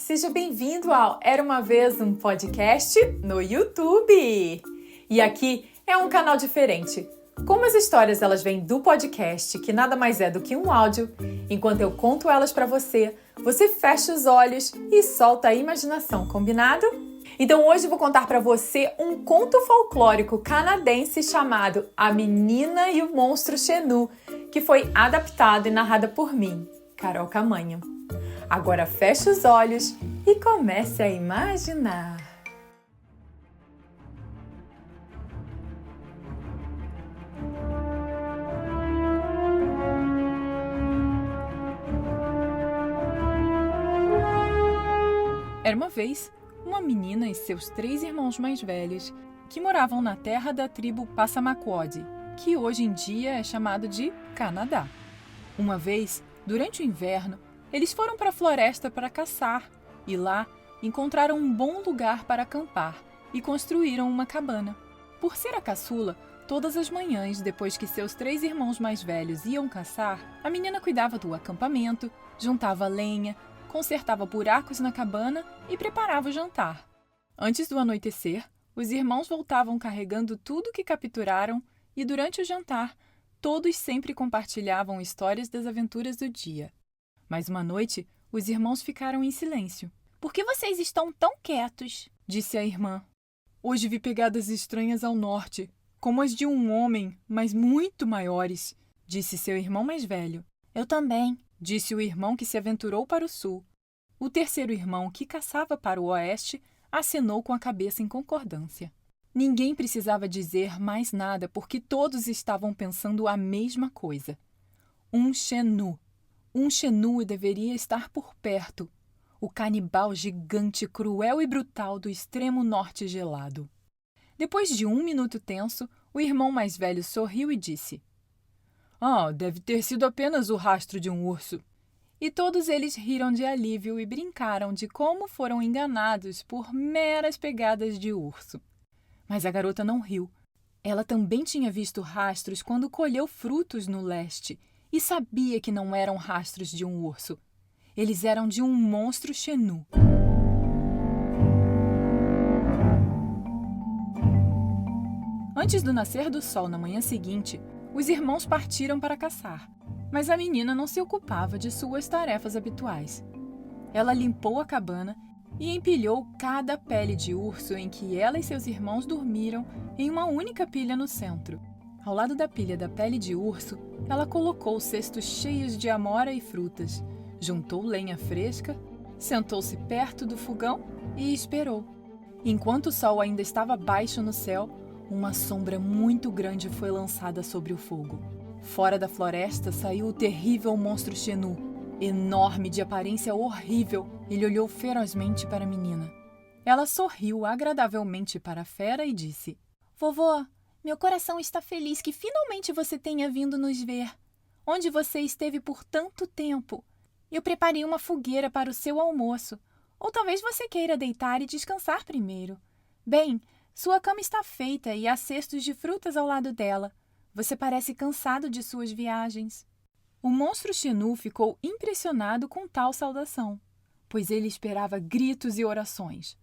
Seja bem-vindo ao Era Uma Vez um Podcast no YouTube. E aqui é um canal diferente. Como as histórias elas vêm do podcast, que nada mais é do que um áudio, enquanto eu conto elas para você, você fecha os olhos e solta a imaginação, combinado? Então hoje eu vou contar para você um conto folclórico canadense chamado A Menina e o Monstro Xenu, que foi adaptado e narrado por mim, Carol Camanho. Agora feche os olhos e comece a imaginar. Era uma vez uma menina e seus 3 irmãos mais velhos que moravam na terra da tribo Passamaquoddy, que hoje em dia é chamado de Canadá. Uma vez, durante o inverno, eles foram para a floresta para caçar e lá encontraram um bom lugar para acampar e construíram uma cabana. Por ser a caçula, todas as manhãs, depois que seus 3 irmãos mais velhos iam caçar, a menina cuidava do acampamento, juntava lenha, consertava buracos na cabana e preparava o jantar. Antes do anoitecer, os irmãos voltavam carregando tudo que capturaram e, durante o jantar, todos sempre compartilhavam histórias das aventuras do dia. Mas uma noite, os irmãos ficaram em silêncio. Por que vocês estão tão quietos? Disse a irmã. Hoje vi pegadas estranhas ao norte, como as de um homem, mas muito maiores, disse seu irmão mais velho. Eu também, disse o irmão que se aventurou para o sul. O terceiro irmão, que caçava para o oeste, acenou com a cabeça em concordância. Ninguém precisava dizer mais nada, porque todos estavam pensando a mesma coisa. Um Xenu. Um Xenu deveria estar por perto. O canibal gigante, cruel e brutal do extremo norte gelado. Depois de 1 minuto tenso, o irmão mais velho sorriu e disse: deve ter sido apenas o rastro de um urso. E todos eles riram de alívio e brincaram de como foram enganados por meras pegadas de urso. Mas a garota não riu. Ela também tinha visto rastros quando colheu frutos no leste e sabia que não eram rastros de um urso. Eles eram de um monstro Xenu. Antes do nascer do sol na manhã seguinte, os irmãos partiram para caçar, mas a menina não se ocupava de suas tarefas habituais. Ela limpou a cabana e empilhou cada pele de urso em que ela e seus irmãos dormiram em uma única pilha no centro. Ao lado da pilha da pele de urso, ela colocou cestos cheios de amora e frutas, juntou lenha fresca, sentou-se perto do fogão e esperou. Enquanto o sol ainda estava baixo no céu, uma sombra muito grande foi lançada sobre o fogo. Fora da floresta saiu o terrível monstro Xenu. Enorme, de aparência horrível, ele olhou ferozmente para a menina. Ela sorriu agradavelmente para a fera e disse: Vovô, meu coração está feliz que finalmente você tenha vindo nos ver. Onde você esteve por tanto tempo? Eu preparei uma fogueira para o seu almoço. Ou talvez você queira deitar e descansar primeiro. Bem, sua cama está feita e há cestos de frutas ao lado dela. Você parece cansado de suas viagens. O monstro Xenu ficou impressionado com tal saudação, pois ele esperava gritos e orações.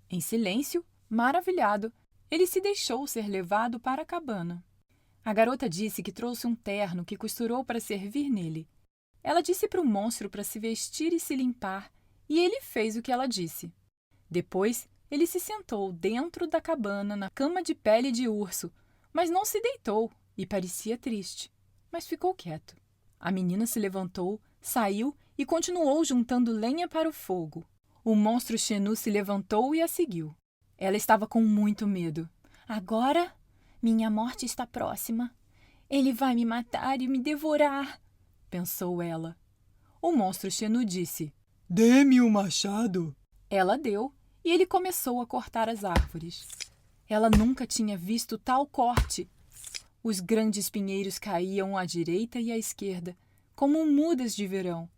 Em silêncio, maravilhado, ele se deixou ser levado para a cabana. A garota disse que trouxe um terno que costurou para servir nele. Ela disse para o monstro para se vestir e se limpar, e ele fez o que ela disse. Depois, ele se sentou dentro da cabana na cama de pele de urso, mas não se deitou e parecia triste, mas ficou quieto. A menina se levantou, saiu e continuou juntando lenha para o fogo. O monstro Xenu se levantou e a seguiu. Ela estava com muito medo. Agora, minha morte está próxima. Ele vai me matar e me devorar, pensou ela. O monstro Xenu disse: Dê-me o machado. Ela deu e ele começou a cortar as árvores. Ela nunca tinha visto tal corte. Os grandes pinheiros caíam à direita e à esquerda, como mudas de verão.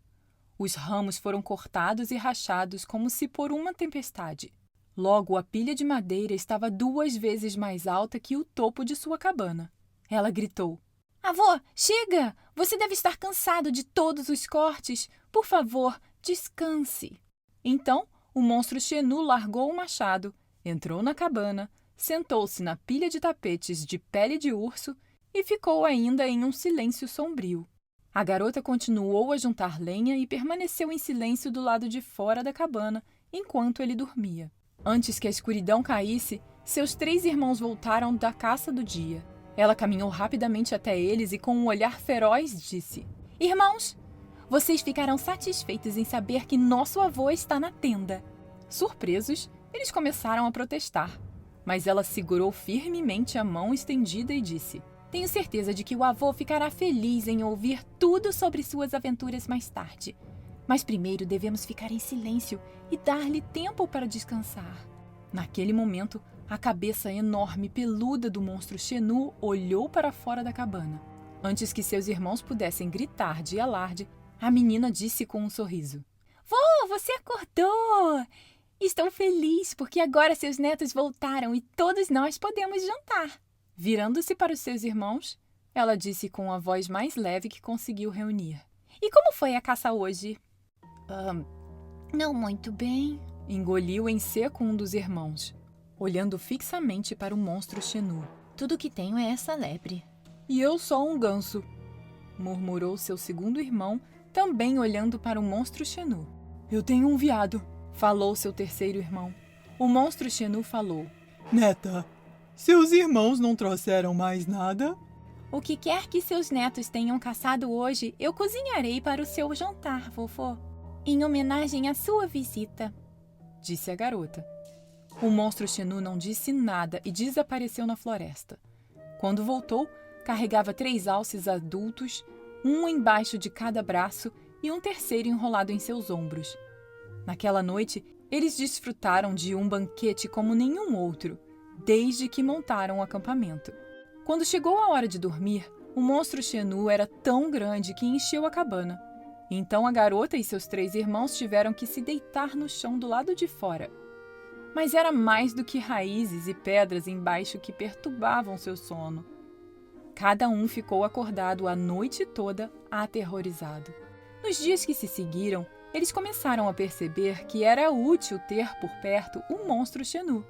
Os ramos foram cortados e rachados como se por uma tempestade. Logo, a pilha de madeira estava 2 vezes mais alta que o topo de sua cabana. Ela gritou: Avô, chega! Você deve estar cansado de todos os cortes. Por favor, descanse. Então, o monstro Xenu largou o machado, entrou na cabana, sentou-se na pilha de tapetes de pele de urso e ficou ainda em um silêncio sombrio. A garota continuou a juntar lenha e permaneceu em silêncio do lado de fora da cabana enquanto ele dormia. Antes que a escuridão caísse, seus 3 irmãos voltaram da caça do dia. Ela caminhou rapidamente até eles e, com um olhar feroz, disse: Irmãos, vocês ficarão satisfeitos em saber que nosso avô está na tenda. Surpresos, eles começaram a protestar, mas ela segurou firmemente a mão estendida e disse: Tenho certeza de que o avô ficará feliz em ouvir tudo sobre suas aventuras mais tarde. Mas primeiro devemos ficar em silêncio e dar-lhe tempo para descansar. Naquele momento, a cabeça enorme e peluda do monstro Xenu olhou para fora da cabana. Antes que seus irmãos pudessem gritar de alarde, a menina disse com um sorriso: Vô, você acordou! Estou feliz porque agora seus netos voltaram e todos nós podemos jantar. Virando-se para os seus irmãos, ela disse com a voz mais leve que conseguiu reunir: E como foi a caça hoje? Não muito bem. Engoliu em seco um dos irmãos, olhando fixamente para o monstro Xenu. Tudo que tenho é essa lebre. E eu só um ganso, murmurou seu segundo irmão, também olhando para o monstro Xenu. Eu tenho um veado, falou seu terceiro irmão. O monstro Xenu falou: Neta, seus irmãos não trouxeram mais nada? O que quer que seus netos tenham caçado hoje, eu cozinharei para o seu jantar, vovô, em homenagem à sua visita, disse a garota. O monstro Xenu não disse nada e desapareceu na floresta. Quando voltou, carregava 3 alces adultos, um embaixo de cada braço e um terceiro enrolado em seus ombros. Naquela noite, eles desfrutaram de um banquete como nenhum outro, desde que montaram o acampamento. Quando chegou a hora de dormir, o monstro Xenu era tão grande que encheu a cabana. Então a garota e seus 3 irmãos tiveram que se deitar no chão do lado de fora. Mas era mais do que raízes e pedras embaixo que perturbavam seu sono. Cada um ficou acordado a noite toda, aterrorizado. Nos dias que se seguiram, eles começaram a perceber que era útil ter por perto o monstro Xenu,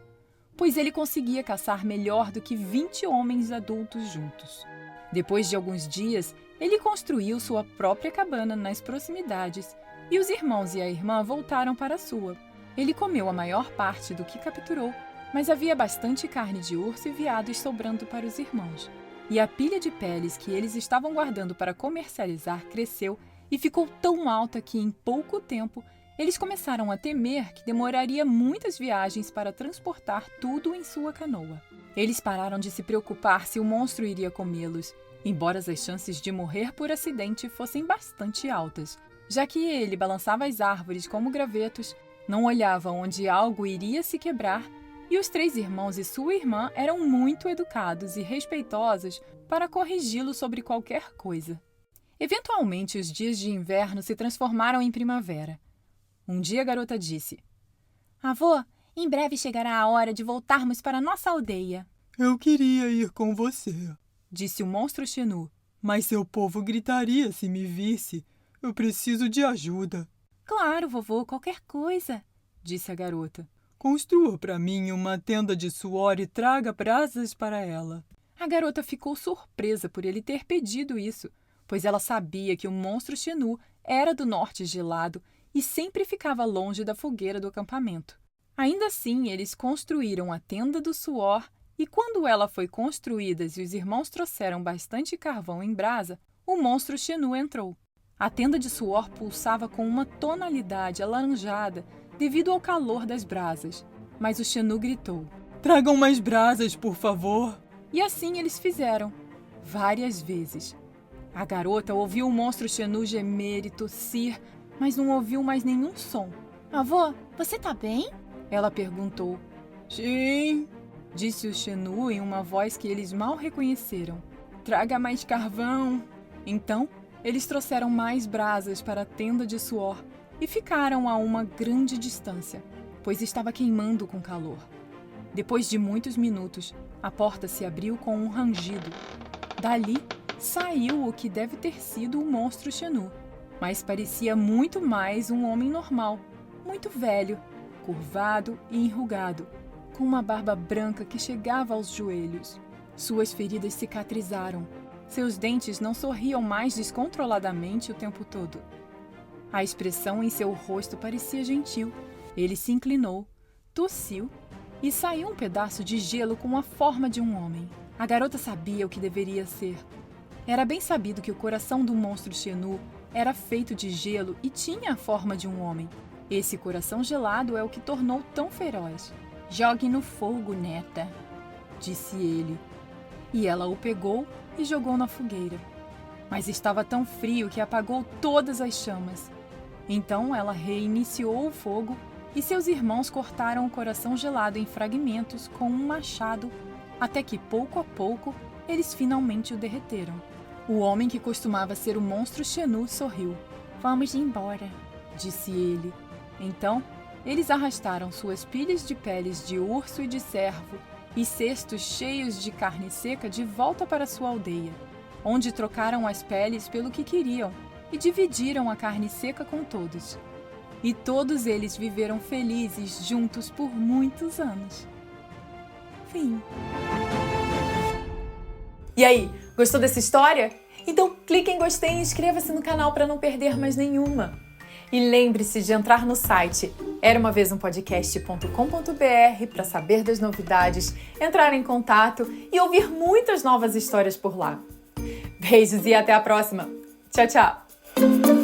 pois ele conseguia caçar melhor do que 20 homens adultos juntos. Depois de alguns dias, ele construiu sua própria cabana nas proximidades e os irmãos e a irmã voltaram para a sua. Ele comeu a maior parte do que capturou, mas havia bastante carne de urso e veados sobrando para os irmãos. E a pilha de peles que eles estavam guardando para comercializar cresceu e ficou tão alta que, em pouco tempo, eles começaram a temer que demoraria muitas viagens para transportar tudo em sua canoa. Eles pararam de se preocupar se o monstro iria comê-los, embora as chances de morrer por acidente fossem bastante altas, já que ele balançava as árvores como gravetos, não olhava onde algo iria se quebrar, e os 3 irmãos e sua irmã eram muito educados e respeitosos para corrigi-lo sobre qualquer coisa. Eventualmente, os dias de inverno se transformaram em primavera. Um dia a garota disse: Avô, em breve chegará a hora de voltarmos para nossa aldeia. Eu queria ir com você, disse o monstro Xenu. Mas seu povo gritaria se me visse. Eu preciso de ajuda. Claro, vovô, qualquer coisa, disse a garota. Construa para mim uma tenda de suor e traga brasas para ela. A garota ficou surpresa por ele ter pedido isso, pois ela sabia que o monstro Xenu era do norte gelado e sempre ficava longe da fogueira do acampamento. Ainda assim, eles construíram a tenda do suor e, quando ela foi construída e os irmãos trouxeram bastante carvão em brasa, o monstro Xenu entrou. A tenda de suor pulsava com uma tonalidade alaranjada devido ao calor das brasas, mas o Xenu gritou: Tragam mais brasas, por favor! E assim eles fizeram, várias vezes. A garota ouviu o monstro Xenu gemer e tossir, mas não ouviu mais nenhum som. Avô, você tá bem? Ela perguntou. Sim, disse o Xenu em uma voz que eles mal reconheceram. Traga mais carvão. Então, eles trouxeram mais brasas para a tenda de suor e ficaram a uma grande distância, pois estava queimando com calor. Depois de muitos minutos, a porta se abriu com um rangido. Dali, saiu o que deve ter sido o monstro Xenu, mas parecia muito mais um homem normal, muito velho. curvado e enrugado, com uma barba branca que chegava aos joelhos. Suas feridas cicatrizaram. Seus dentes não sorriam mais descontroladamente o tempo todo. A expressão em seu rosto parecia gentil. Ele se inclinou, tossiu e saiu um pedaço de gelo com a forma de um homem. A garota sabia o que deveria ser. Era bem sabido que o coração do monstro Xenu era feito de gelo e tinha a forma de um homem. Esse coração gelado é o que tornou tão feroz. "Jogue no fogo, neta", disse ele. E ela o pegou e jogou na fogueira. Mas estava tão frio que apagou todas as chamas. Então ela reiniciou o fogo e seus irmãos cortaram o coração gelado em fragmentos com um machado, até que, pouco a pouco, eles finalmente o derreteram. O homem que costumava ser o monstro Xenu sorriu. "Vamos embora", disse ele. Então, eles arrastaram suas pilhas de peles de urso e de cervo e cestos cheios de carne seca de volta para sua aldeia, onde trocaram as peles pelo que queriam e dividiram a carne seca com todos. E todos eles viveram felizes juntos por muitos anos. Fim. E aí, gostou dessa história? Então clique em gostei e inscreva-se no canal para não perder mais nenhuma. E lembre-se de entrar no site eraumavezumpodcast.com.br para saber das novidades, entrar em contato e ouvir muitas novas histórias por lá. Beijos e até a próxima. Tchau, tchau!